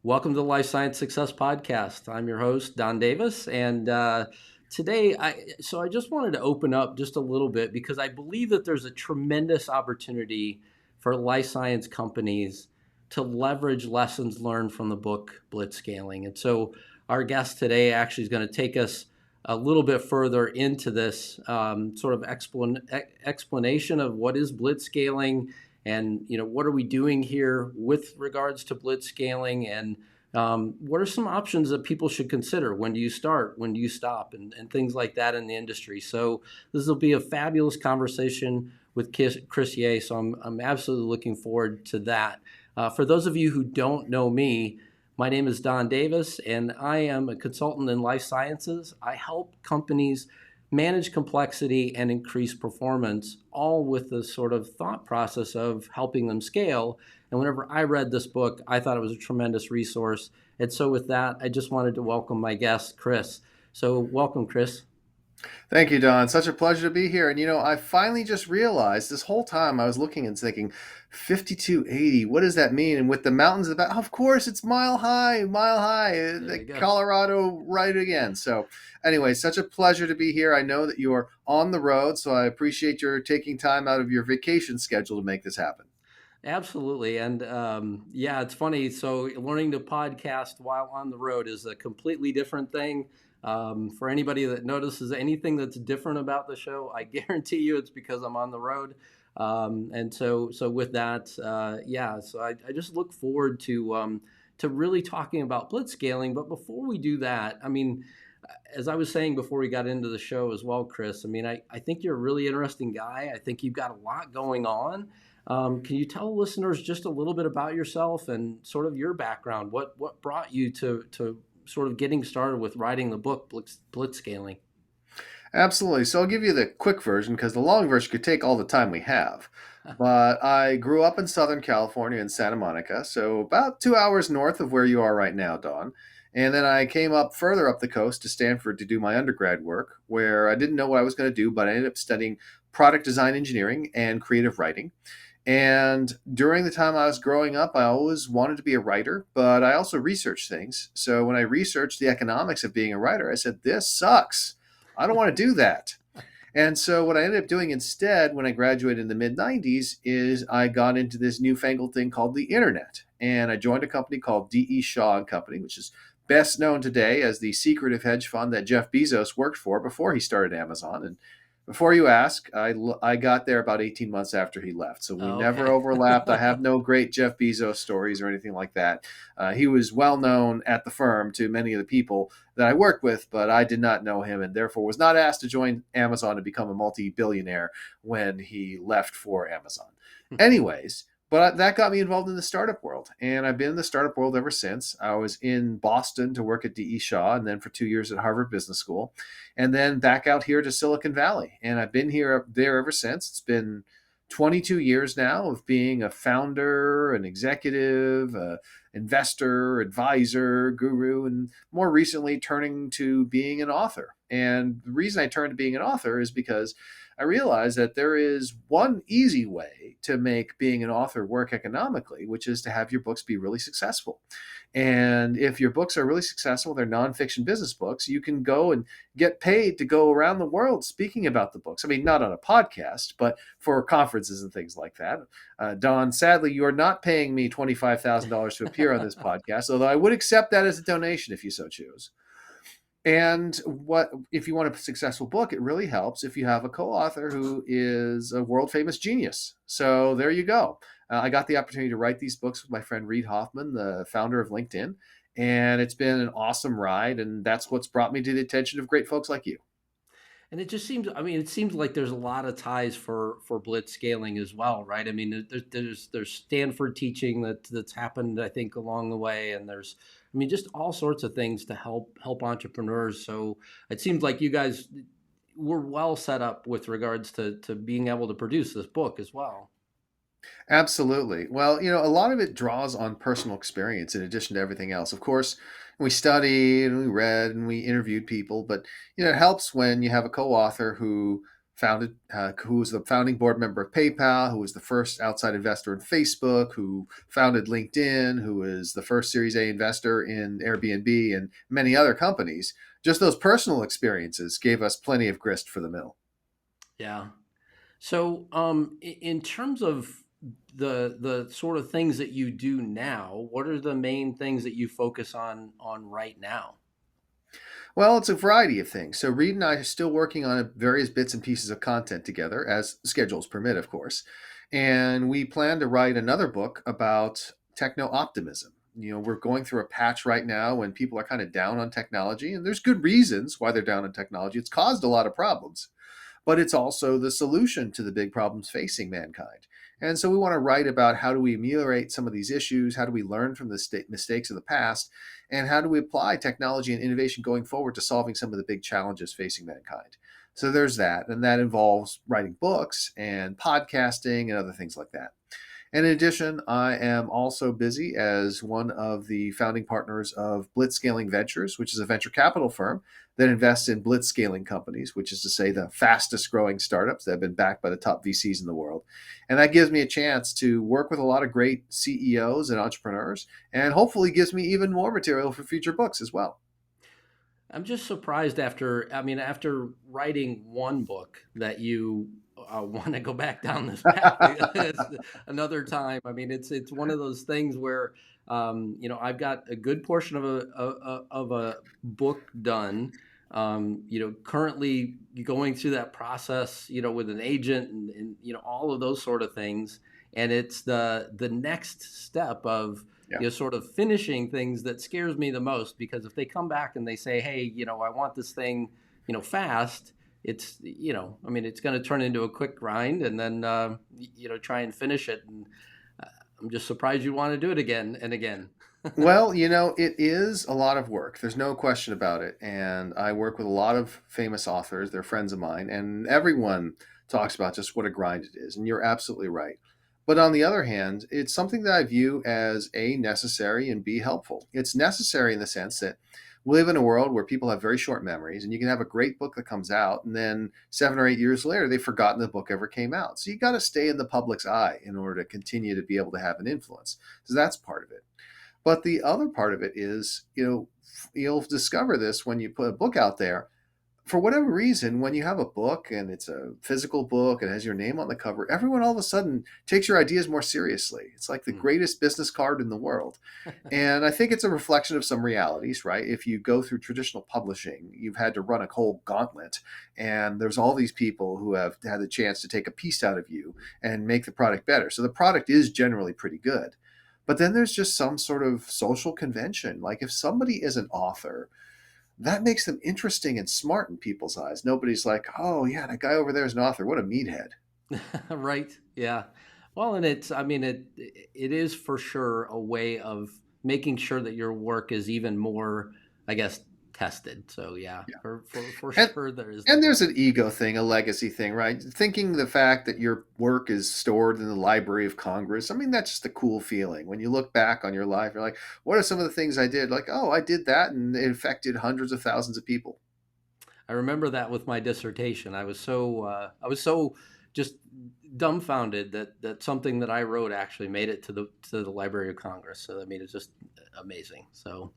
Welcome to the Life Science Success Podcast. I'm your host, Don Davis, and today, I just wanted to open up just a little bit because I believe that there's a tremendous opportunity for life science companies to leverage lessons learned from the book Blitz Scaling. And so, our guest today actually is going to take us a little bit further into this sort of explanation of what is Blitz Scaling and what are we doing here with regards to blitz scaling, and what are some options that people should consider? When do you start? When do you stop? And things like that in the industry. So this will be a fabulous conversation with Chris Yeh. So I'm absolutely looking forward to that. For those of you who don't know me, my name is Don Davis, and I am a consultant in life sciences. I help companies manage complexity and increase performance, all with the sort of thought process of helping them scale. And whenever I read this book, I thought it was a tremendous resource. And so with that, I just wanted to welcome my guest, Chris. So welcome, Chris. Thank you, Don. Such a pleasure to be here. And I finally just realized this whole time I was looking and thinking, 5280, what does that mean? And with the mountains about, of course, it's mile high, There you go. Colorado right again. So, anyway, such a pleasure to be here. I know that you're on the road, so I appreciate your taking time out of your vacation schedule to make this happen. Absolutely. And yeah, it's funny. So, learning to podcast while on the road is a completely different thing. For anybody that notices anything that's different about the show, I guarantee you it's because I'm on the road. And so with that, yeah, so I just look forward to really talking about blitz scaling. But before we do that, I mean, as I was saying before we got into the show as well, Chris, I mean, I think you're a really interesting guy. I think you've got a lot going on. Can you tell listeners just a little bit about yourself and sort of your background? What brought you to sort of getting started with writing the book Blitz Scaling? Absolutely. So I'll give you the quick version because the long version could take all the time we have. But I grew up in Southern California in Santa Monica, so about 2 hours north of where you are right now, Dawn. And then I came up further up the coast to Stanford to do my undergrad work, where I didn't know what I was going to do, but I ended up studying product design engineering and creative writing. And during the time I was growing up, I always wanted to be a writer, but I also researched things. So when I researched the economics of being a writer, I said, this sucks. I don't want to do that. And so what I ended up doing instead when I graduated in the mid 90s is I got into this newfangled thing called the internet. And I joined a company called D.E. Shaw and Company, which is best known today as the secretive hedge fund that Jeff Bezos worked for before he started Amazon. And before you ask, I got there about 18 months after he left. So we Oh, never okay. overlapped. I have no great Jeff Bezos stories or anything like that. He was well known at the firm to many of the people that I worked with, but I did not know him and therefore was not asked to join Amazon to become a multi billionaire when he left for Amazon. Anyways, but that got me involved in the startup world. And I've been in the startup world ever since. I was in Boston to work at D.E. Shaw and then for 2 years at Harvard Business School and then back out here to Silicon Valley. And I've been there ever since. It's been 22 years now of being a founder, an executive, investor, advisor, guru, and more recently turning to being an author. And the reason I turned to being an author is because I realized that there is one easy way to make being an author work economically, which is to have your books be really successful. And if your books are really successful, they're nonfiction business books, you can go and get paid to go around the world speaking about the books. I mean, not on a podcast, but for conferences and things like that. Don, sadly, you are not paying me $25,000 to appear on this podcast, although I would accept that as a donation if you so choose. And what if you want a successful book? It really helps if you have a co-author who is a world famous genius. So there you go. I got the opportunity to write these books with my friend Reid Hoffman, the founder of LinkedIn, and it's been an awesome ride. And that's what's brought me to the attention of great folks like you. And it just seems, I mean, it seems like there's a lot of ties for blitz scaling as well, right? I mean, there's Stanford teaching that's happened, I think, along the way, and there's, I mean, just all sorts of things to help entrepreneurs. So it seems like you guys were well set up with regards to being able to produce this book as well. Absolutely. Well, a lot of it draws on personal experience in addition to everything else. Of course, we studied and we read and we interviewed people, but it helps when you have a co-author who who was the founding board member of PayPal, who was the first outside investor in Facebook, who founded LinkedIn, who was the first Series A investor in Airbnb and many other companies. Just those personal experiences gave us plenty of grist for the mill. Yeah. So, in terms of the sort of things that you do now, what are the main things that you focus on right now? Well, it's a variety of things. So Reed and I are still working on various bits and pieces of content together, as schedules permit, of course. And we plan to write another book about techno optimism. We're going through a patch right now when people are kind of down on technology, and there's good reasons why they're down on technology. It's caused a lot of problems, but it's also the solution to the big problems facing mankind. And so we want to write about how do we ameliorate some of these issues, how do we learn from the mistakes of the past, and how do we apply technology and innovation going forward to solving some of the big challenges facing mankind. So there's that, and that involves writing books and podcasting and other things like that. And in addition, I am also busy as one of the founding partners of Blitz Scaling Ventures, which is a venture capital firm that invests in Blitz Scaling companies, which is to say the fastest growing startups that have been backed by the top VCs in the world. And that gives me a chance to work with a lot of great CEOs and entrepreneurs, and hopefully gives me even more material for future books as well. I'm just surprised after writing one book that you want to go back down this path another time. I mean, it's one of those things where I've got a good portion of a book done. Currently going through that process, with an agent and all of those sort of things, and it's the next step of Yeah. sort of finishing things that scares me the most, because if they come back and they say, hey, I want this thing, fast, it's, it's going to turn into a quick grind, and then, try and finish it. And I'm just surprised you want to do it again and again. Well, it is a lot of work. There's no question about it. And I work with a lot of famous authors. They're friends of mine. And everyone talks about just what a grind it is. And you're absolutely right. But on the other hand, it's something that I view as A, necessary, and B, helpful. It's necessary in the sense that we live in a world where people have very short memories, and you can have a great book that comes out, and then 7 or 8 years later, they've forgotten the book ever came out. So you got to stay in the public's eye in order to continue to be able to have an influence. So that's part of it. But the other part of it is, you'll discover this when you put a book out there. For whatever reason, when you have a book and it's a physical book and has your name on the cover, everyone all of a sudden takes your ideas more seriously. It's like the greatest business card in the world. And I think it's a reflection of some realities, right? If you go through traditional publishing, you've had to run a whole gauntlet, and there's all these people who have had the chance to take a piece out of you and make the product better. So the product is generally pretty good. But then there's just some sort of social convention. Like if somebody is an author, that makes them interesting and smart in people's eyes. Nobody's like, oh, yeah, that guy over there is an author. What a meathead. Right. Yeah. Well, and it is for sure a way of making sure that your work is even more, I guess, tested. So yeah, Yeah. for And, sure there is and that. there's an ego thing, a legacy thing, right? Thinking the fact that your work is stored in the Library of Congress. I mean, that's just a cool feeling. When you look back on your life, you're like, what are some of the things I did? Like, oh, I did that, and it affected hundreds of thousands of people. I remember that with my dissertation. I was so just dumbfounded that something that I wrote actually made it to the Library of Congress. So I mean, it's just amazing. So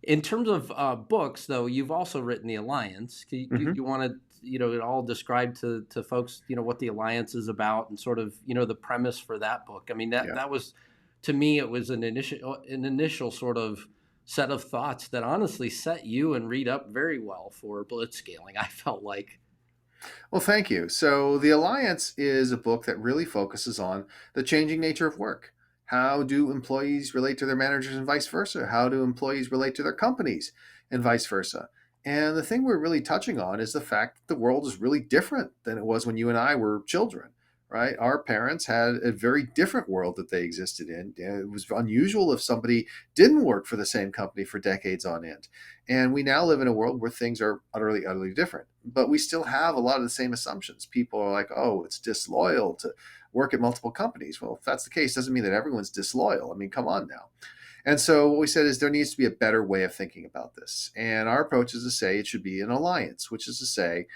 in terms of books, though, you've also written the Alliance. You want to it all describe to folks what the Alliance is about, and sort of the premise for that book. I mean, that Yeah. that was, to me, it was an initial sort of set of thoughts that honestly set you and Reed up very well for blitz scaling. I felt like. Well, thank you. So, The Alliance is a book that really focuses on the changing nature of work. How do employees relate to their managers and vice versa? How do employees relate to their companies and vice versa? And the thing we're really touching on is the fact that the world is really different than it was when you and I were children, right? Our parents had a very different world that they existed in. It was unusual if somebody didn't work for the same company for decades on end. And we now live in a world where things are utterly, utterly different. But we still have a lot of the same assumptions. People are like, oh, it's disloyal to work at multiple companies. Well, if that's the case, doesn't mean that everyone's disloyal. I mean, come on now. And so what we said is there needs to be a better way of thinking about this. And our approach is to say it should be an alliance, which is to say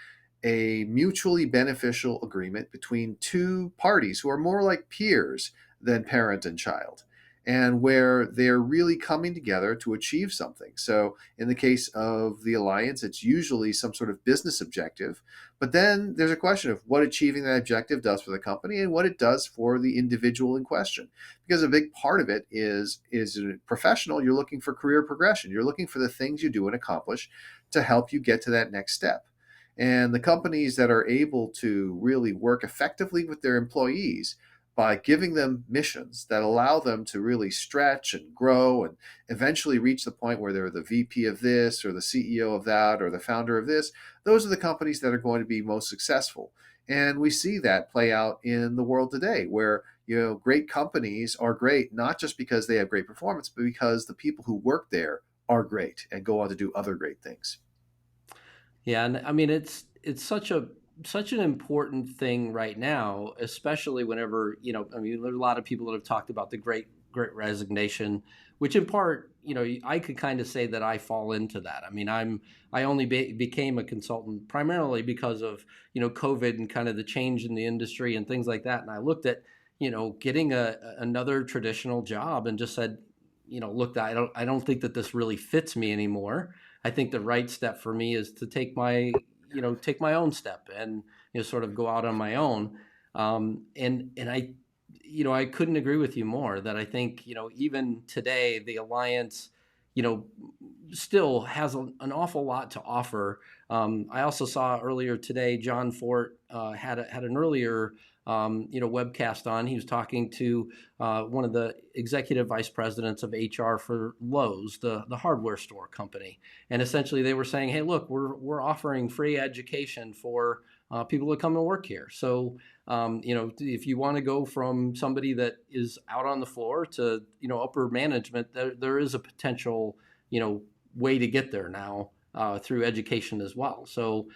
a mutually beneficial agreement between two parties who are more like peers than parent and child, and where they're really coming together to achieve something. So, in the case of the alliance, it's usually some sort of business objective. But then there's a question of what achieving that objective does for the company and what it does for the individual in question. Because a big part of it is a professional, you're looking for career progression. You're looking for the things you do and accomplish to help you get to that next step. And the companies that are able to really work effectively with their employees by giving them missions that allow them to really stretch and grow and eventually reach the point where they're the VP of this or the CEO of that or the founder of this, those are the companies that are going to be most successful. And we see that play out in the world today, where great companies are great not just because they have great performance, but because the people who work there are great and go on to do other great things. Yeah, and I mean it's such an important thing right now, especially whenever, I mean, there's a lot of people that have talked about the Great Resignation, which in part, I could kind of say that I fall into that. I mean, I only became a consultant primarily because of, COVID and kind of the change in the industry and things like that. And I looked at, getting another traditional job and just said, look, I don't think that this really fits me anymore. I think the right step for me is to take my own step and sort of go out on my own. And I couldn't agree with you more that I think even today the alliance you know still has an awful lot to offer. I also saw earlier today John Fort had an earlier webcast on. He was talking to one of the executive vice presidents of HR for Lowe's, the hardware store company, and essentially they were saying, "Hey, look, we're offering free education for people that come and work here. So, if you want to go from somebody that is out on the floor to upper management, there is a potential way to get there now through education as well." So,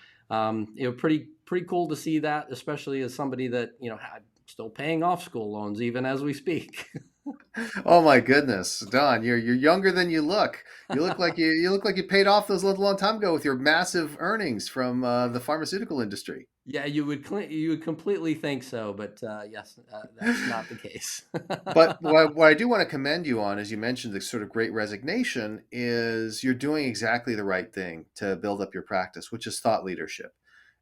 pretty cool to see that, especially as somebody that still paying off school loans even as we speak. Oh my goodness, Don, you're younger than you look. You look like you paid off those loans a long time ago with your massive earnings from the pharmaceutical industry. Yeah, you would completely think so, but yes, that's not the case. But what I do want to commend you on, as you mentioned, the sort of great resignation, is you're doing exactly the right thing to build up your practice, which is thought leadership.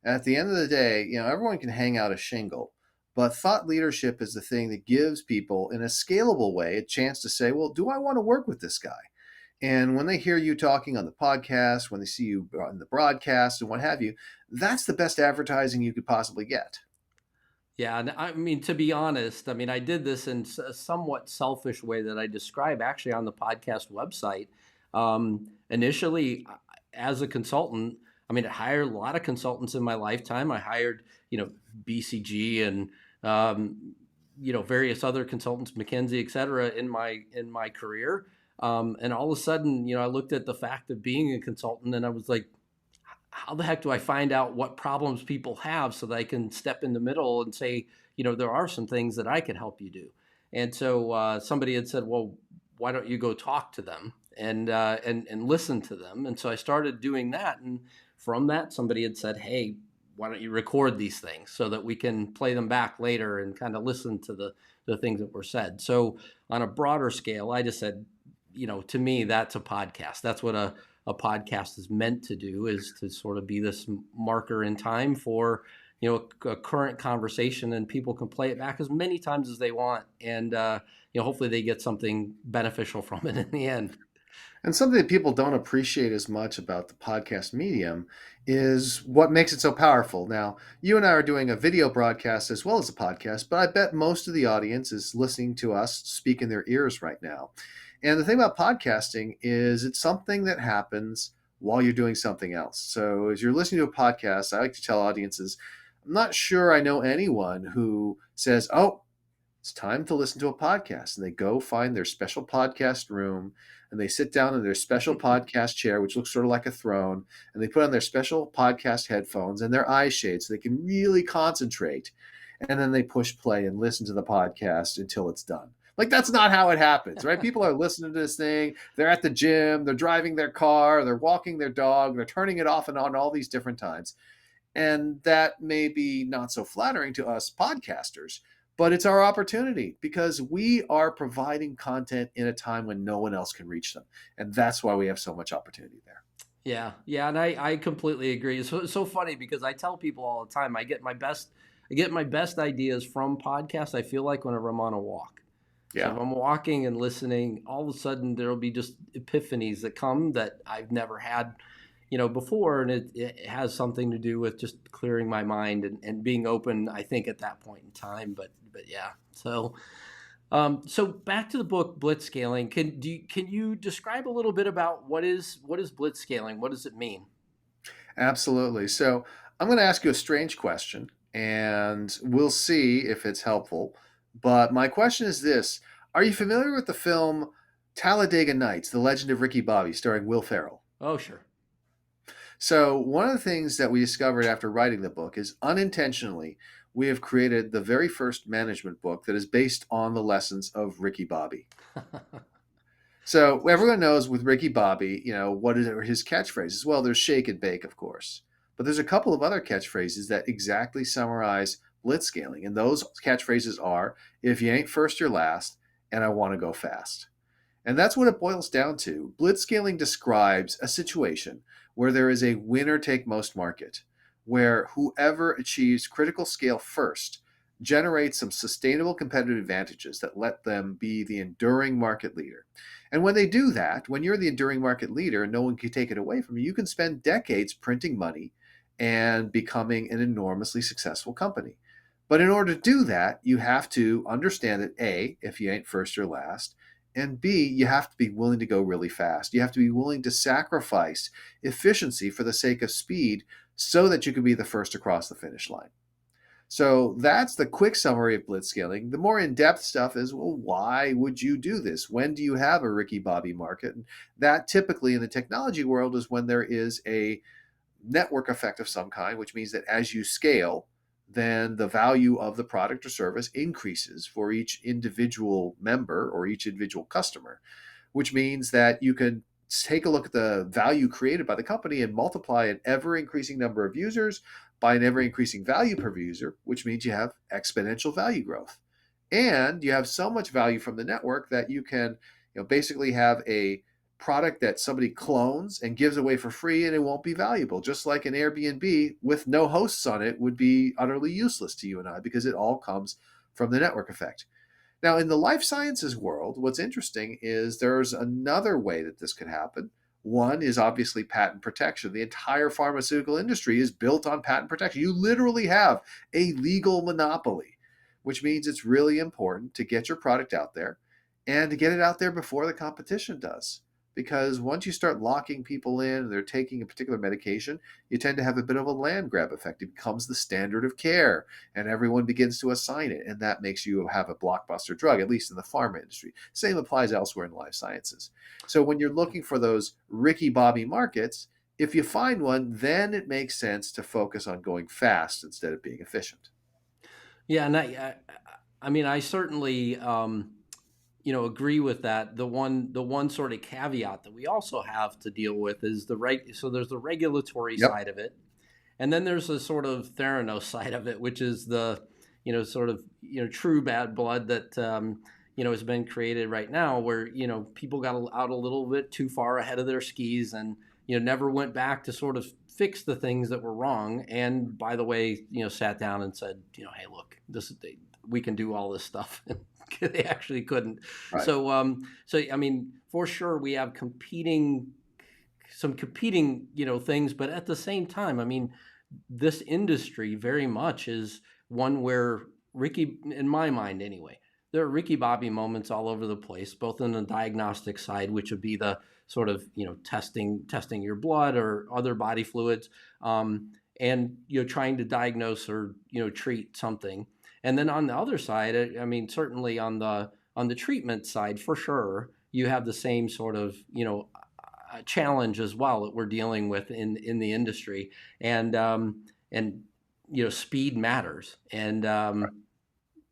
And at the end of the day, everyone can hang out a shingle, but thought leadership is the thing that gives people, in a scalable way, a chance to say, well, do I want to work with this guy? And when they hear you talking on the podcast, when they see you on the broadcast and what have you, that's the best advertising you could possibly get. Yeah, and I mean, to be honest, I mean, I did this in a somewhat selfish way that I describe actually on the podcast website. Initially, as a consultant, I mean, I hired a lot of consultants in my lifetime. I hired, BCG and various other consultants, McKinsey, et cetera, in my career. And all of a sudden, I looked at the fact of being a consultant, and I was like, how the heck do I find out what problems people have so that I can step in the middle and say, there are some things that I can help you do. And so somebody had said, well, why don't you go talk to them and listen to them? And so I started doing that. And from that, somebody had said, hey, why don't you record these things so that we can play them back later and kind of listen to the things that were said. So on a broader scale, I just said, to me, that's a podcast. That's what a podcast is meant to do, is to sort of be this marker in time for, a current conversation, and people can play it back as many times as they want. And, hopefully they get something beneficial from it in the end. And something that people don't appreciate as much about the podcast medium is what makes it so powerful. Now, you and I are doing a video broadcast as well as a podcast, but I bet most of the audience is listening to us speak in their ears right now. And the thing about podcasting is it's something that happens while you're doing something else. So as you're listening to a podcast, I like to tell audiences, I'm not sure I know anyone who says, oh, it's time to listen to a podcast. And they go find their special podcast room and they sit down in their special podcast chair, which looks sort of like a throne, and they put on their special podcast headphones and their eye shades so they can really concentrate. And then they push play and listen to the podcast until it's done. Like, that's not how it happens, right? People are listening to this thing. They're at the gym. They're driving their car. They're walking their dog. They're turning it off and on all these different times. And that may be not so flattering to us podcasters, but it's our opportunity because we are providing content in a time when no one else can reach them. And that's why we have so much opportunity there. Yeah, yeah, and I completely agree. It's so funny because I tell people all the time I get my best ideas from podcasts. I feel like whenever I'm on a walk. So if Yeah. I'm walking and listening, all of a sudden there'll be just epiphanies that come that I've never had, before, and it has something to do with just clearing my mind and being open. I think at that point in time, but yeah. So back to the book Blitz Scaling. Can you describe a little bit about what is Blitz Scaling? What does it mean? Absolutely. So I'm going to ask you a strange question and we'll see if it's helpful. But my question is this: are you familiar with the film Talladega Nights, The Legend of Ricky Bobby, starring Will Ferrell? Oh, sure. So, one of the things that we discovered after writing the book is unintentionally, we have created the very first management book that is based on the lessons of Ricky Bobby. So, everyone knows with Ricky Bobby, what are his catchphrases? Well, there's shake and bake, of course. But there's a couple of other catchphrases that exactly summarize blitzscaling. And those catchphrases are: if you ain't first, you're last, and I want to go fast. And that's what it boils down to. Blitzscaling describes a situation where there is a winner take most market, where whoever achieves critical scale first generates some sustainable competitive advantages that let them be the enduring market leader. And when they do that, when you're the enduring market leader and no one can take it away from you, you can spend decades printing money and becoming an enormously successful company. But in order to do that, you have to understand that A, if you ain't first or last, and B, you have to be willing to go really fast. You have to be willing to sacrifice efficiency for the sake of speed so that you can be the first across the finish line. So that's the quick summary of blitzscaling. The more in-depth stuff is, well, why would you do this? When do you have a Ricky Bobby market? And that typically in the technology world is when there is a network effect of some kind, which means that as you scale, then the value of the product or service increases for each individual member or each individual customer, which means that you can take a look at the value created by the company and multiply an ever increasing number of users by an ever increasing value per user, which means you have exponential value growth. And you have so much value from the network that you can basically have a product that somebody clones and gives away for free and it won't be valuable. Just like an Airbnb with no hosts on it would be utterly useless to you and I because it all comes from the network effect. Now, in the life sciences world, what's interesting is there's another way that this could happen. One is obviously patent protection. The entire pharmaceutical industry is built on patent protection. You literally have a legal monopoly, which means it's really important to get your product out there and to get it out there before the competition does. Because once you start locking people in and they're taking a particular medication, you tend to have a bit of a land grab effect. It becomes the standard of care and everyone begins to assign it. And that makes you have a blockbuster drug, at least in the pharma industry. Same applies elsewhere in life sciences. So when you're looking for those Ricky Bobby markets, if you find one, then it makes sense to focus on going fast instead of being efficient. Yeah, and I mean, I certainly, agree with that. The one sort of caveat that we also have to deal with is so there's the regulatory Yep. side of it, and then there's a sort of Theranos side of it, which is the, sort of, true bad blood that, has been created right now, where, people got out a little bit too far ahead of their skis and, never went back to sort of fix the things that were wrong. And by the way, sat down and said, hey, look, we can do all this stuff. They actually couldn't. Right. So I mean, for sure, we have some competing, things, but at the same time, I mean, this industry very much is one where Ricky, in my mind anyway, there are Ricky Bobby moments all over the place, both in the diagnostic side, which would be the sort of, testing your blood or other body fluids, and, trying to diagnose or, treat something. And then on the other side, I mean, certainly on the treatment side, for sure, you have the same sort of, challenge as well that we're dealing with in the industry, and speed matters, and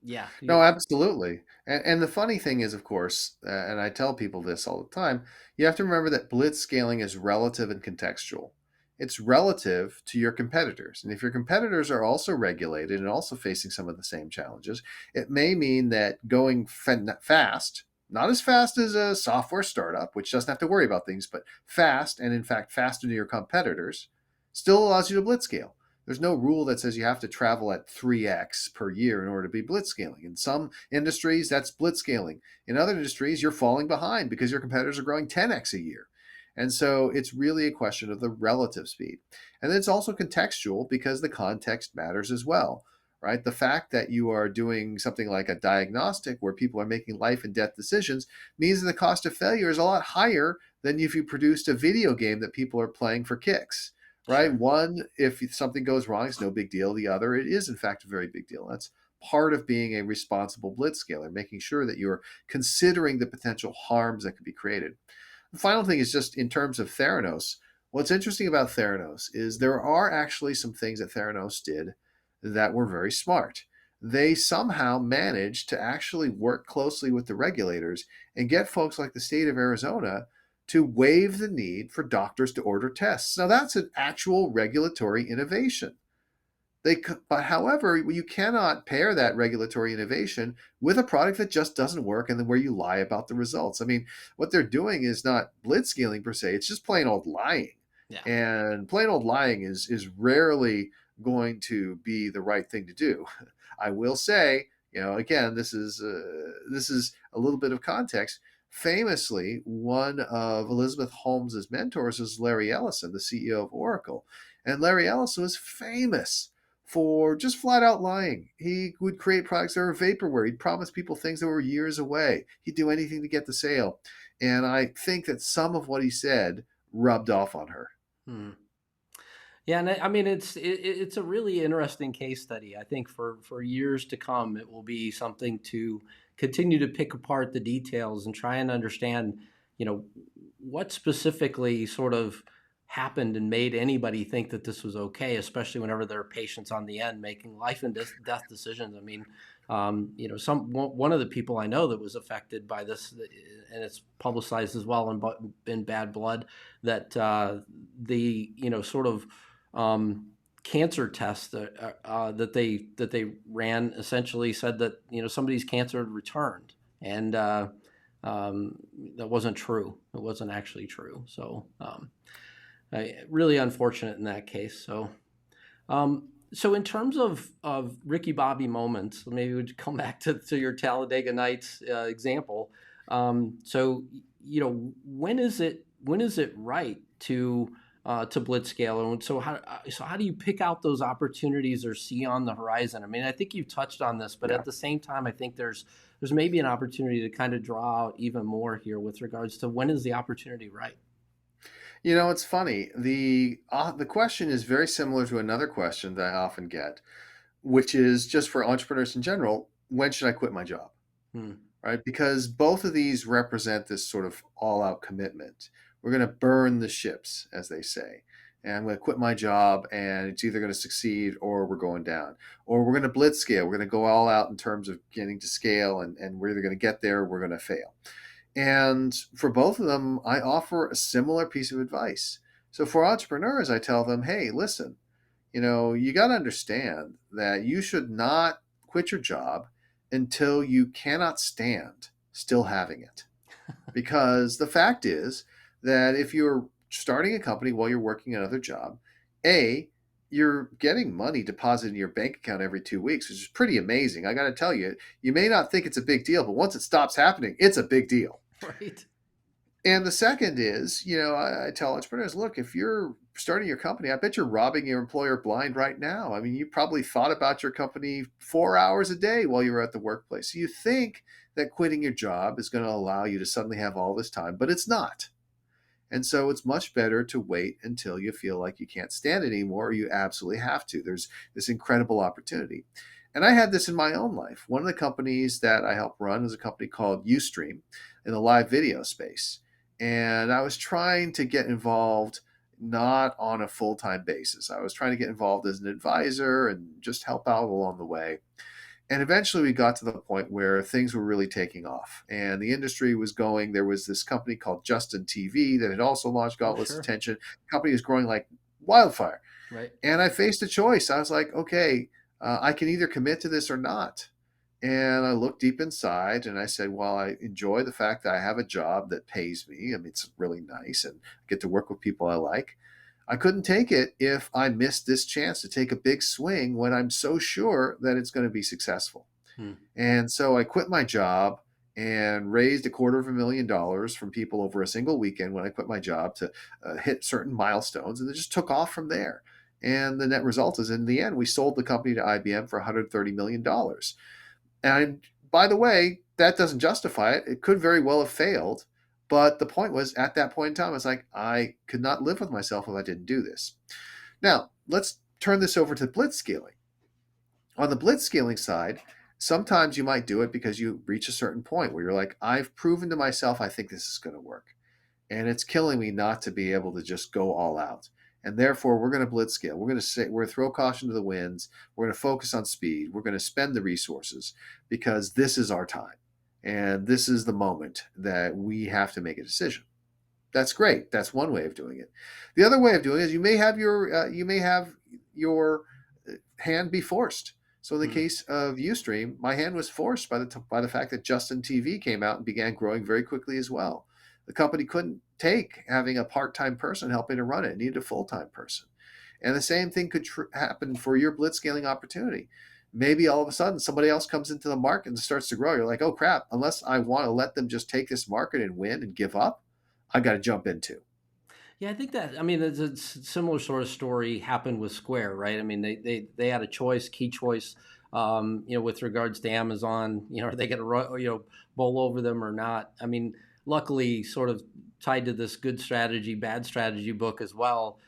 yeah, No, absolutely. And the funny thing is, of course, and I tell people this all the time, you have to remember that blitz scaling is relative and contextual. It's relative to your competitors. And if your competitors are also regulated and also facing some of the same challenges, it may mean that going fast, not as fast as a software startup, which doesn't have to worry about things, but fast, and in fact, faster than your competitors, still allows you to blitz scale. There's no rule that says you have to travel at 3x per year in order to be blitz scaling. In some industries, that's blitz scaling. In other industries, you're falling behind because your competitors are growing 10x a year. And so it's really a question of the relative speed. And then it's also contextual because the context matters as well, right? The fact that you are doing something like a diagnostic where people are making life and death decisions means that the cost of failure is a lot higher than if you produced a video game that people are playing for kicks, right? Sure. One, if something goes wrong, it's no big deal. The other, it is in fact a very big deal. That's part of being a responsible blitz scaler, making sure that you're considering the potential harms that could be created. The final thing is just in terms of Theranos. What's interesting about Theranos is there are actually some things that Theranos did that were very smart. They somehow managed to actually work closely with the regulators and get folks like the state of Arizona to waive the need for doctors to order tests. Now, that's an actual regulatory innovation. But however, you cannot pair that regulatory innovation with a product that just doesn't work and then where you lie about the results. I mean, what they're doing is not blitzscaling per se; it's just plain old lying. Yeah. And plain old lying is rarely going to be the right thing to do. I will say, again, this is a little bit of context. Famously, one of Elizabeth Holmes's mentors is Larry Ellison, the CEO of Oracle, and Larry Ellison was famous for just flat out lying. He would create products that were vaporware. He'd promise people things that were years away. He'd do anything to get the sale. And I think that some of what he said rubbed off on her. Hmm. Yeah, and I mean it's a really interesting case study. I think for years to come, it will be something to continue to pick apart the details and try and understand, you know, what specifically sort of happened and made anybody think that this was okay, especially whenever there are patients on the end making life and death decisions. I mean, one of the people I know that was affected by this, and it's publicized as well in Bad Blood, that the sort of cancer test that they ran essentially said that somebody's cancer had returned, and that wasn't true. It wasn't actually true. So really unfortunate in that case. So in terms of Ricky Bobby moments, maybe we'd come back to your Talladega Nights example. So when is it right to blitz scale, and so how do you pick out those opportunities or see on the horizon? I mean, I think you've touched on this, but at the same time, I think there's maybe an opportunity to kind of draw out even more here with regards to when is the opportunity right. It's funny. The question is very similar to another question that I often get, which is just for entrepreneurs in general: when should I quit my job? Hmm. Right? Because both of these represent this sort of all-out commitment. We're going to burn the ships, as they say. And I'm going to quit my job, and it's either going to succeed or we're going down. Or we're going to blitz scale. We're going to go all out in terms of getting to scale, and we're either going to get there or we're going to fail. And for both of them, I offer a similar piece of advice. So for entrepreneurs, I tell them, hey, listen, you got to understand that you should not quit your job until you cannot stand still having it. Because the fact is that if you're starting a company while you're working another job, you're getting money deposited in your bank account every 2 weeks, which is pretty amazing. I got to tell you, you may not think it's a big deal, but once it stops happening, it's a big deal. Right. And the second is, I tell entrepreneurs, look, if you're starting your company, I bet you're robbing your employer blind right now. I mean, you probably thought about your company 4 hours a day while you were at the workplace. So you think that quitting your job is going to allow you to suddenly have all this time, but it's not. And so it's much better to wait until you feel like you can't stand it anymore, or you absolutely have to. There's this incredible opportunity. And I had this in my own life. One of the companies that I helped run was a company called Ustream in the live video space. And I was trying to get involved not on a full-time basis. I was trying to get involved as an advisor and just help out along the way. And eventually we got to the point where things were really taking off and the industry was going. There was this company called Justin TV that had also launched, got Oh, all this sure. attention. The company was growing like wildfire. Right. And I faced a choice. I was like, okay, I can either commit to this or not. And I looked deep inside and I said, well, I enjoy the fact that I have a job that pays me. I mean, it's really nice and I get to work with people I like. I couldn't take it if I missed this chance to take a big swing when I'm so sure that it's going to be successful. Hmm. And so I quit my job and raised $250,000 from people over a single weekend when I quit my job to hit certain milestones. And it just took off from there. And the net result is, in the end, we sold the company to IBM for $130 million. And by the way, that doesn't justify it. It could very well have failed. But the point was, at that point in time, I was like, I could not live with myself if I didn't do this. Now, let's turn this over to blitz scaling. On the blitz scaling side, sometimes you might do it because you reach a certain point where you're like, I've proven to myself I think this is going to work. And it's killing me not to be able to just go all out. And therefore, we're going to blitz scale. We're going to throw caution to the winds. We're going to focus on speed. We're going to spend the resources because this is our time. And this is the moment that we have to make a decision. That's great. That's one way of doing it. The other way of doing it is you may have your hand be forced. So in the case of Ustream, my hand was forced by the fact that Justin TV came out and began growing very quickly as well. The company couldn't take having a part-time person helping to run it. It needed a full-time person. And the same thing could happen for your blitzscaling opportunity. Maybe all of a sudden somebody else comes into the market and starts to grow. You're like, oh crap, unless I want to let them just take this market and win and give up, I got to jump into. Yeah, I think that, I mean, it's a similar sort of story happened with Square, right? I mean, they had a choice, key choice, with regards to Amazon, are they going to, bowl over them or not? I mean, luckily, sort of tied to this good strategy, bad strategy book as well.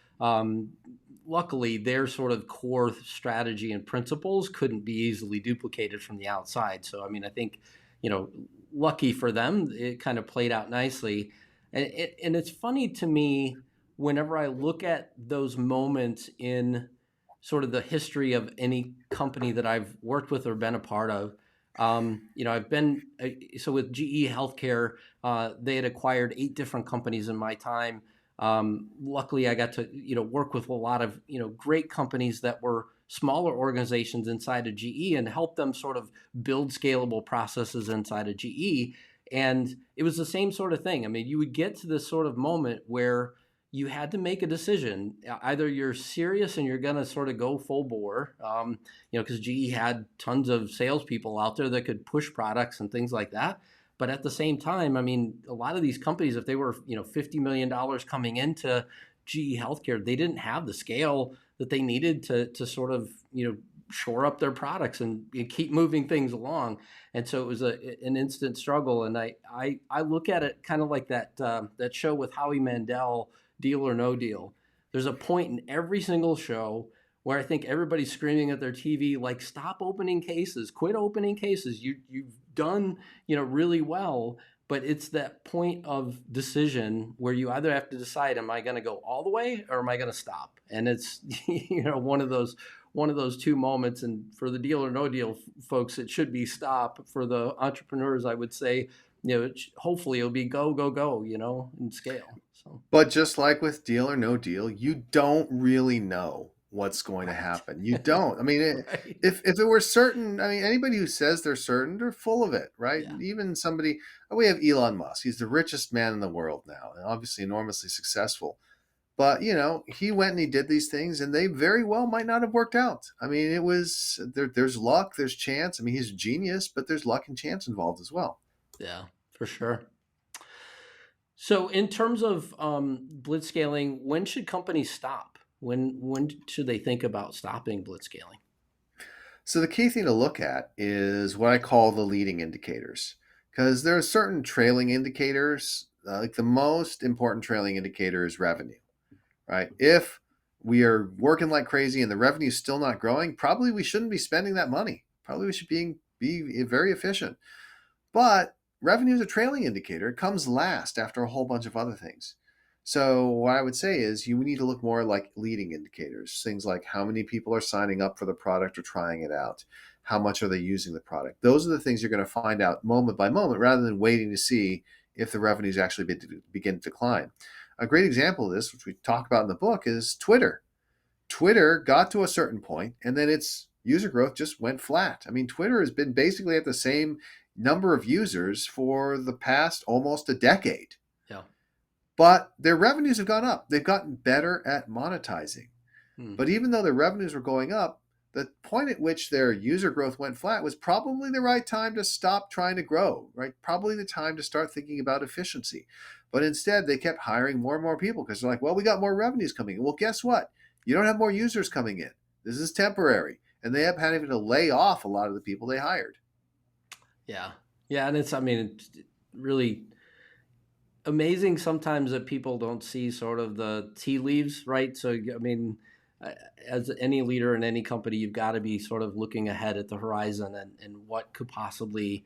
Luckily, their sort of core strategy and principles couldn't be easily duplicated from the outside. So, I mean, I think, lucky for them, it kind of played out nicely. And it's funny to me whenever I look at those moments in sort of the history of any company that I've worked with or been a part of. I've been so with GE Healthcare, they had acquired 8 different companies in my time. Luckily, I got to work with a lot of great companies that were smaller organizations inside of GE and help them sort of build scalable processes inside of GE. And it was the same sort of thing. I mean, you would get to this sort of moment where you had to make a decision. Either you're serious and you're going to sort of go full bore, because GE had tons of salespeople out there that could push products and things like that. But at the same time, I mean, a lot of these companies, if they were, $50 million coming into GE Healthcare, they didn't have the scale that they needed to sort of, shore up their products and keep moving things along. And so it was an instant struggle. And I look at it kind of like that show with Howie Mandel, Deal or No Deal. There's a point in every single show where I think everybody's screaming at their TV, like, stop opening cases, quit opening cases. You've done, really well. But it's that point of decision where you either have to decide, am I going to go all the way or am I going to stop? And it's, one of those two moments. And for the Deal or No Deal folks, it should be stop. For the entrepreneurs, I would say, hopefully it'll be go, go, go, and scale. So. But just like with Deal or No Deal, you don't really know what's going to happen. You don't. I mean, Right. if it were certain, I mean, anybody who says they're certain, they're full of it, right? Yeah. Even somebody, we have Elon Musk. He's the richest man in the world now, and obviously enormously successful. But he went and he did these things, and they very well might not have worked out. I mean, it was there's luck, there's chance. I mean, he's a genius, but there's luck and chance involved as well. Yeah, for sure. So in terms of blitzscaling, when should companies stop? When should they think about stopping blitzscaling? So the key thing to look at is what I call the leading indicators, because there are certain trailing indicators. Like the most important trailing indicator is revenue, right? If we are working like crazy and the revenue is still not growing, probably we shouldn't be spending that money. Probably we should be very efficient. But revenue is a trailing indicator. It comes last after a whole bunch of other things. So what I would say is you need to look more like leading indicators, things like how many people are signing up for the product or trying it out, how much are they using the product. Those are the things you're going to find out moment by moment rather than waiting to see if the revenues actually begin to decline. A great example of this, which we talk about in the book, is Twitter. Twitter got to a certain point, and then its user growth just went flat. I mean, Twitter has been basically at the same number of users for the past almost a decade. Yeah. But their revenues have gone up. They've gotten better at monetizing. Hmm. But even though their revenues were going up, the point at which their user growth went flat was probably the right time to stop trying to grow, right? Probably the time to start thinking about efficiency. But instead, they kept hiring more and more people because they're like, well, we got more revenues coming in. Well, guess what? You don't have more users coming in. This is temporary. And they have had to lay off a lot of the people they hired. Yeah. Yeah. And it's really amazing sometimes that people don't see sort of the tea leaves, right? So, as any leader in any company, you've got to be sort of looking ahead at the horizon and what could possibly,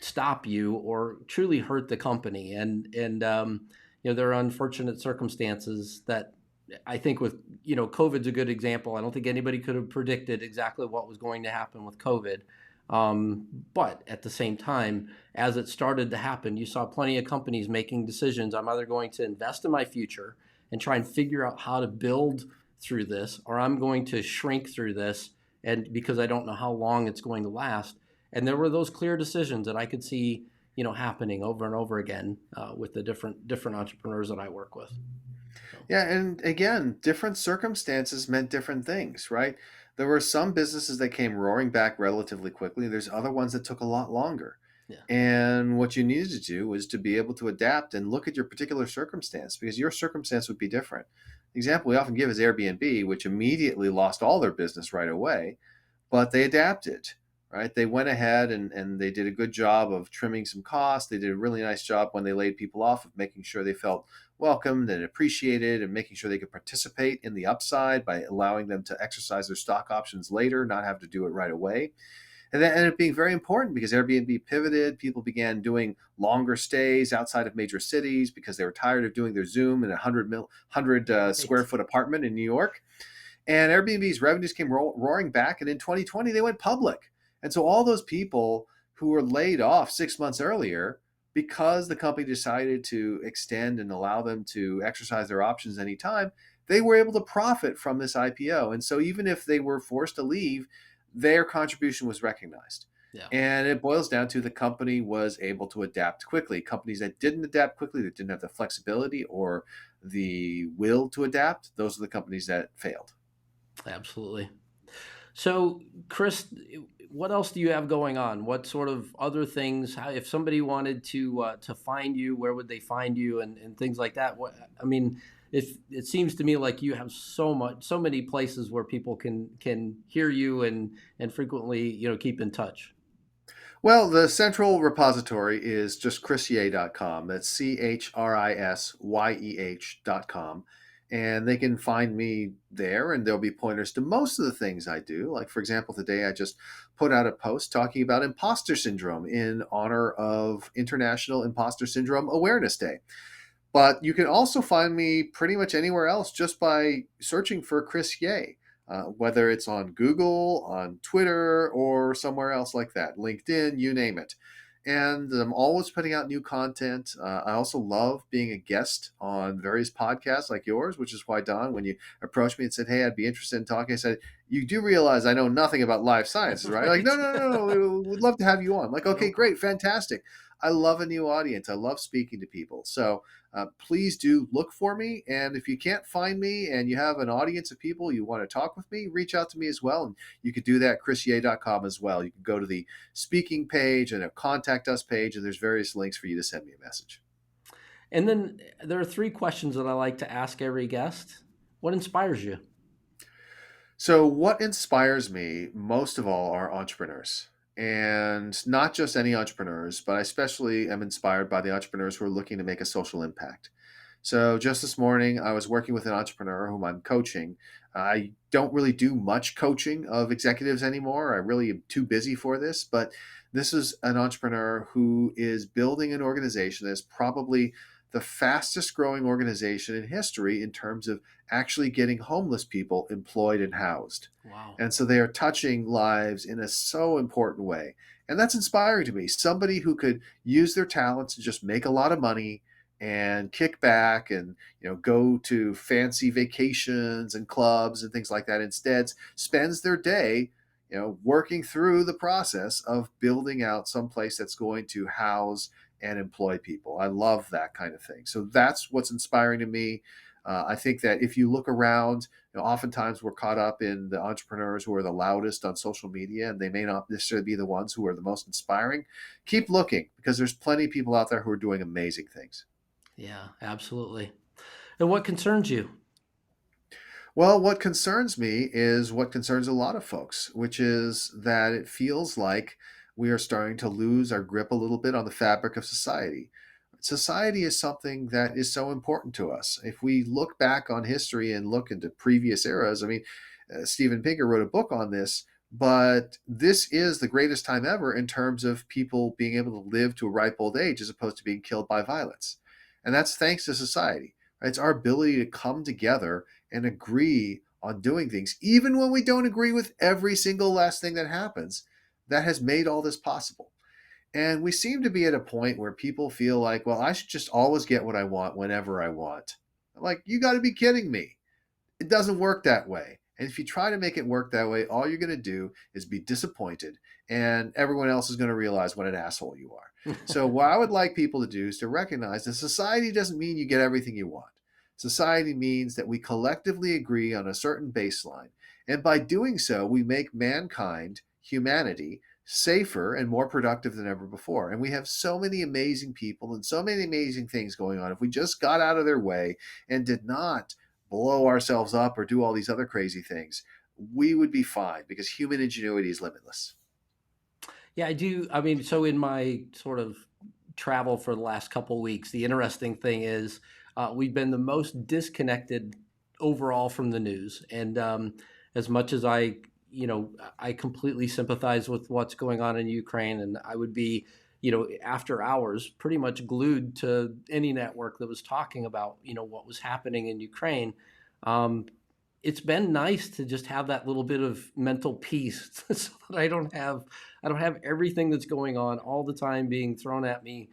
stop you or truly hurt the company. And there are unfortunate circumstances that I think with, COVID's a good example. I don't think anybody could have predicted exactly what was going to happen with COVID. But at the same time, as it started to happen, you saw plenty of companies making decisions. I'm either going to invest in my future and try and figure out how to build through this, or I'm going to shrink through this, and because I don't know how long it's going to last. And there were those clear decisions that I could see, happening over and over again with the different entrepreneurs that I work with. So. Yeah, and again, different circumstances meant different things, right? There were some businesses that came roaring back relatively quickly. There's other ones that took a lot longer. Yeah. And what you needed to do was to be able to adapt and look at your particular circumstance because your circumstance would be different. The example we often give is Airbnb, which immediately lost all their business right away, but they adapted, right? They went ahead and they did a good job of trimming some costs. They did a really nice job when they laid people off of making sure they felt welcomed and appreciated and making sure they could participate in the upside by allowing them to exercise their stock options later, not have to do it right away. And that ended up being very important because Airbnb pivoted. People began doing longer stays outside of major cities because they were tired of doing their Zoom in a 100 square foot apartment in New York. And Airbnb's revenues came roaring back. And in 2020, they went public. And so all those people who were laid off 6 months earlier, because the company decided to extend and allow them to exercise their options anytime, they were able to profit from this IPO. And so even if they were forced to leave, their contribution was recognized. Yeah. And it boils down to the company was able to adapt quickly. Companies that didn't adapt quickly, that didn't have the flexibility or the will to adapt, those are the companies that failed. Absolutely. So, Chris, what else do you have going on? What sort of other things? If somebody wanted to find you, where would they find you, and things like that? If it seems to me like you have so many places where people can hear you and frequently keep in touch. Well, the central repository is just chrisyeh.com. That's CHRISYEH.com. And they can find me there, and there'll be pointers to most of the things I do. Like, for example, today I just put out a post talking about imposter syndrome in honor of International Imposter Syndrome Awareness Day. But you can also find me pretty much anywhere else just by searching for Chris Yeh. Whether it's on Google, on Twitter, or somewhere else like that, LinkedIn, you name it. And I'm always putting out new content. I also love being a guest on various podcasts like yours, which is why, Don, when you approached me and said, hey, I'd be interested in talking, I said, you do realize I know nothing about life sciences, right? Right. Like, no, we'd love to have you on. I'm like, okay, great, fantastic. I love a new audience. I love speaking to people. So please do look for me. And if you can't find me and you have an audience of people you want to talk with me, reach out to me as well. And you could do that at chrisyeh.com as well. You can go to the speaking page and a contact us page, and there's various links for you to send me a message. And then there are 3 questions that I like to ask every guest. What inspires you? So what inspires me most of all are entrepreneurs. And not just any entrepreneurs, but I especially am inspired by the entrepreneurs who are looking to make a social impact. So just this morning, I was working with an entrepreneur whom I'm coaching. I don't really do much coaching of executives anymore. I really am too busy for this, but this is an entrepreneur who is building an organization that's probably the fastest growing organization in history in terms of actually getting homeless people employed and housed. Wow. And so they are touching lives in a so important way. And that's inspiring to me. Somebody who could use their talents to just make a lot of money and kick back and go to fancy vacations and clubs and things like that. Instead, spends their day working through the process of building out some place that's going to house and employ people. I love that kind of thing. So that's what's inspiring to me. I think that if you look around, oftentimes we're caught up in the entrepreneurs who are the loudest on social media, and they may not necessarily be the ones who are the most inspiring. Keep looking, because there's plenty of people out there who are doing amazing things. Yeah, absolutely. And what concerns you? Well, what concerns me is what concerns a lot of folks, which is that it feels like we are starting to lose our grip a little bit on the fabric of society. Society is something that is so important to us. If we look back on history and look into previous eras, I mean, Steven Pinker wrote a book on this, but this is the greatest time ever in terms of people being able to live to a ripe old age as opposed to being killed by violence. And that's thanks to society. Right? It's our ability to come together and agree on doing things, even when we don't agree with every single last thing that happens, that has made all this possible. And we seem to be at a point where people feel like, well, I should just always get what I want whenever I want. I'm like, you got to be kidding me. It doesn't work that way. And if you try to make it work that way, all you're going to do is be disappointed, and everyone else is going to realize what an asshole you are. So what I would like people to do is to recognize that society doesn't mean you get everything you want. Society means that we collectively agree on a certain baseline. And by doing so, we make mankind, humanity, safer and more productive than ever before. And we have so many amazing people and so many amazing things going on. If we just got out of their way and did not blow ourselves up or do all these other crazy things, we would be fine, because human ingenuity is limitless. Yeah, I do. I mean, so in my sort of travel for the last couple of weeks, the interesting thing is we've been the most disconnected overall from the news. And as much as I completely sympathize with what's going on in Ukraine, and I would be, after hours, pretty much glued to any network that was talking about, what was happening in Ukraine. Um, it's been nice to just have that little bit of mental peace so that I don't have everything that's going on all the time being thrown at me,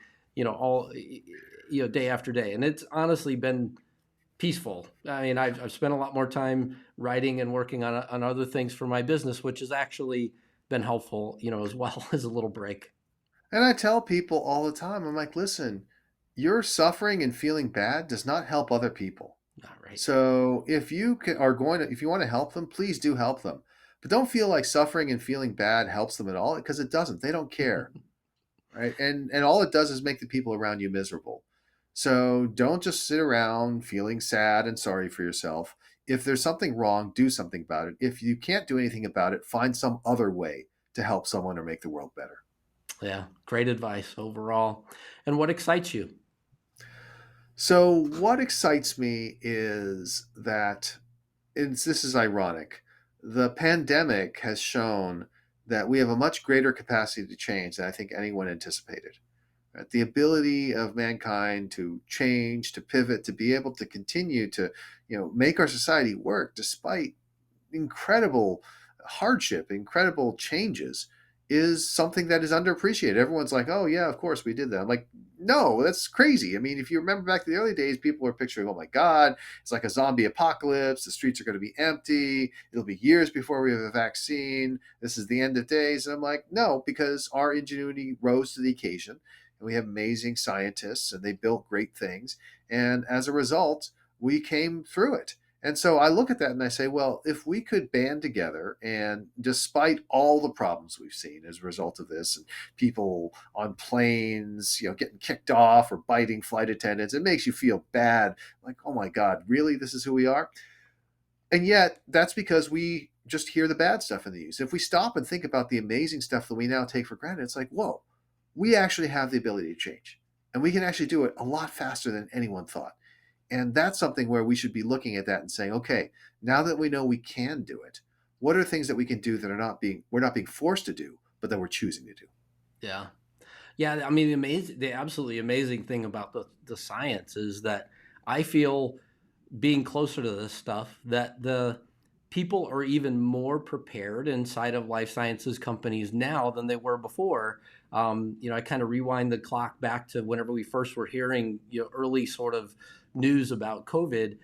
all day after day. And it's honestly been peaceful. I mean, I've spent a lot more time writing and working on other things for my business, which has actually been helpful, as well as a little break. And I tell people all the time, I'm like, listen, your suffering and feeling bad does not help other people. All right. So if you if you want to help them, please do help them. But don't feel like suffering and feeling bad helps them at all, because it doesn't. They don't care, right? And all it does is make the people around you miserable. So don't just sit around feeling sad and sorry for yourself. If there's something wrong, do something about it. If you can't do anything about it, find some other way to help someone or make the world better. Yeah, great advice overall. And what excites you? So what excites me is that, and this is ironic, the pandemic has shown that we have a much greater capacity to change than I think anyone anticipated. Right? The ability of mankind to change, to pivot, to be able to continue to, make our society work despite incredible hardship, incredible changes, is something that is underappreciated. Everyone's like, oh, yeah, of course we did that. I'm like, no, that's crazy. I mean, if you remember back to the early days, people were picturing, oh my God, it's like a zombie apocalypse. The streets are going to be empty. It'll be years before we have a vaccine. This is the end of days. And I'm like, no, because our ingenuity rose to the occasion. And we have amazing scientists, and they built great things. And as a result, we came through it. And so I look at that and I say, well, if we could band together, and despite all the problems we've seen as a result of this, and people on planes, getting kicked off or biting flight attendants, it makes you feel bad. Like, oh my God, really? This is who we are? And yet that's because we just hear the bad stuff in the news. If we stop and think about the amazing stuff that we now take for granted, it's like, whoa, we actually have the ability to change. And we can actually do it a lot faster than anyone thought. And that's something where we should be looking at that and saying, okay, now that we know we can do it, what are things that we can do that we're not being forced to do, but that we're choosing to do? Yeah. Yeah. I mean, the absolutely amazing thing about the science is that I feel, being closer to this stuff, that the people are even more prepared inside of life sciences companies now than they were before, I kind of rewind the clock back to whenever we first were hearing, early sort of news about COVID.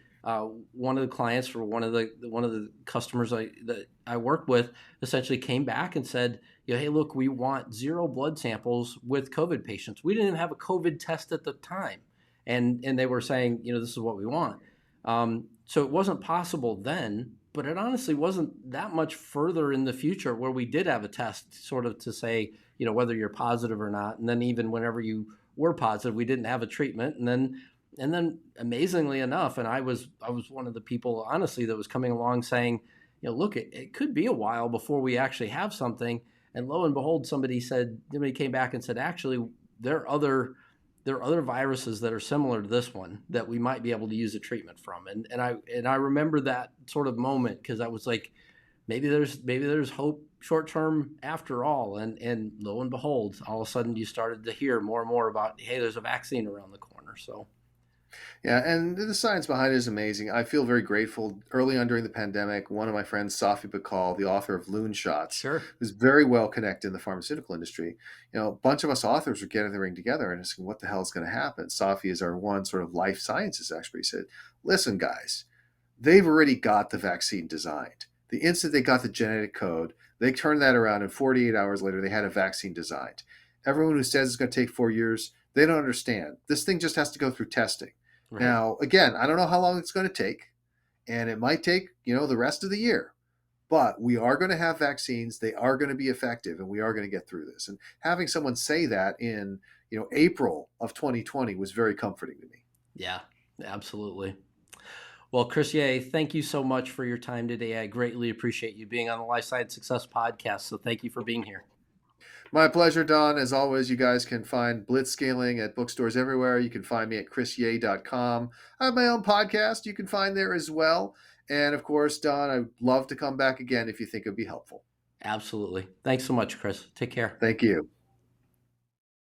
One of the clients or one of the customers that I worked with essentially came back and said, hey, look, we want 0 blood samples with COVID patients. We didn't even have a COVID test at the time, and they were saying, this is what we want. So it wasn't possible then, but it honestly wasn't that much further in the future where we did have a test sort of to say, whether you're positive or not. And then even whenever you were positive, we didn't have a treatment. And then amazingly enough, and I was one of the people, honestly, that was coming along saying, look, it could be a while before we actually have something. And lo and behold, somebody came back and said, actually, there are other viruses that are similar to this one that we might be able to use a treatment from. And I remember that sort of moment, because I was like, maybe there's hope short term after all. And lo and behold, all of a sudden you started to hear more and more about, hey, there's a vaccine around the corner. So Yeah, and the science behind it is amazing. I feel very grateful. Early on during the pandemic, one of my friends, Safi Bakal, the author of Loon Shots, sure. who's very well connected in the pharmaceutical industry, a bunch of us authors were getting the ring together and asking, what the hell is going to happen? Safi is our one sort of life sciences expert. He said, listen, guys, they've already got the vaccine designed. The instant they got the genetic code, they turned that around, and 48 hours later, they had a vaccine designed. Everyone who says it's going to take 4 years, they don't understand. This thing just has to go through testing. Right. Now, again, I don't know how long it's going to take, and it might take, the rest of the year. But we are going to have vaccines. They are going to be effective, and we are going to get through this. And having someone say that in, April of 2020 was very comforting to me. Yeah, absolutely. Well, Chris Yeh, thank you so much for your time today. I greatly appreciate you being on the Life Science Success Podcast. So thank you for being here. My pleasure, Don. As always, you guys can find Blitz Scaling at bookstores everywhere. You can find me at chrisyeh.com. I have my own podcast you can find there as well. And of course, Don, I'd love to come back again if you think it would be helpful. Absolutely. Thanks so much, Chris. Take care. Thank you.